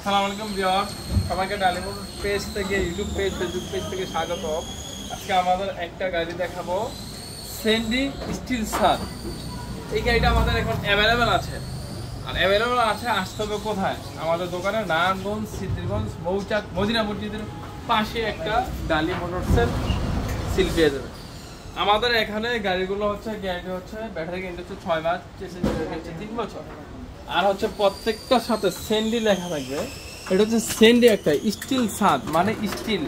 আসসালামু আলাইকুম ভিউয়ার্স, সবাইকে ডালি মোটরস পেজ থেকে ইউটিউব পেজ ফেসবুক পেজ থেকে স্বাগত। আজকে আমাদের একটা গাড়ি দেখাবো, স্যান্ডি স্টিল সার। এই গাড়িটা আমাদের এখন অ্যাভেলেবেল আছে। আর অ্যাভেলেবেল আছে, আসতে হবে কোথায়? আমাদের দোকানে নারায়ণগঞ্জ, সিদ্ধিরগঞ্জ, মৌচাক, মদিনা মসজিদের পাশে একটা ডালি মোটরসের সিল পেয়ে যাবে। আমাদের এখানে গাড়িগুলো হচ্ছে গ্যারান্টি হচ্ছে, ব্যাটারি গ্যারান্টি হচ্ছে 6 মাস, চেসিস গ্যারান্টি হচ্ছে 3 বছর। আর হচ্ছে প্রত্যেকটার সাথে স্যান্ডি লেখা থাকবে। এটা হচ্ছে স্যান্ডি একটা স্টিল ছাদ, মানে স্টিল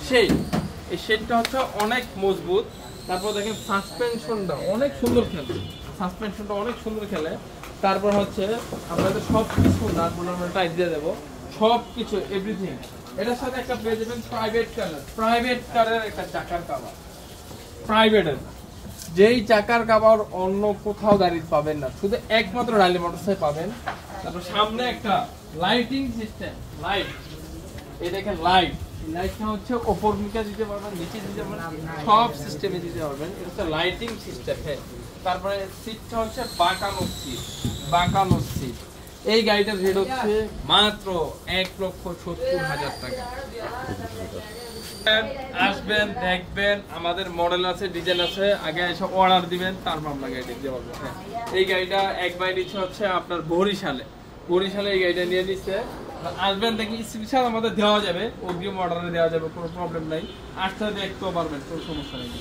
শেড। এই শেডটা হচ্ছে অনেক মজবুত। তারপর দেখেন সাসপেনশনটা অনেক সুন্দর খেলে, সাসপেনশনটা অনেক সুন্দর খেলে। তারপর হচ্ছে আপনাদের সব কিছু নাটগুলো টাইট দিয়ে দেবো, সব কিছু এভরিথিং। এটার সাথে একটা পেয়ে যাবেন প্রাইভেট কারের একটা চাকার কাভার, প্রাইভেটের যেই চাকার কাভার অন্য কোথাও গাড়িতে পাবেন না, শুধু একমাত্র ডালি মোটরসে পাবেন। তারপর সামনে একটা লাইটিং সিস্টেম, লাইট, এই দেখেন লাইট, লাইটটা হচ্ছে উপর মুখে দিতে পারবেন, নিচে দিতে পারবেন, সব সিস্টেমে দিতে পারবেন। এটা হচ্ছে লাইটিং সিস্টেম। হ্যাঁ, তারপরে সিটটা হচ্ছে বাঁকানো সিট। এই গাড়িটার রেট হচ্ছে মাত্র 1,70,000 টাকা। আসবেন, দেখবেন, আমাদের মডেল আছে, ডিজাইন আছে, আগে এসে অর্ডার দিবেন, তারপর আমরা গাড়ি দিতে পারবো। এই গাড়িটা এক বাই নিচ্ছে হচ্ছে আপনার বরিশালে এই গাড়িটা নিয়ে নিচ্ছে। আসবেন, দেখি স্পেশাল আমাদের দেওয়া যাবে, অগ্রিম অর্ডারে দেওয়া যাবে, কোনো প্রবলেম নাই। আসতে দেখতেও পারবেন, কোনো সমস্যা নেই।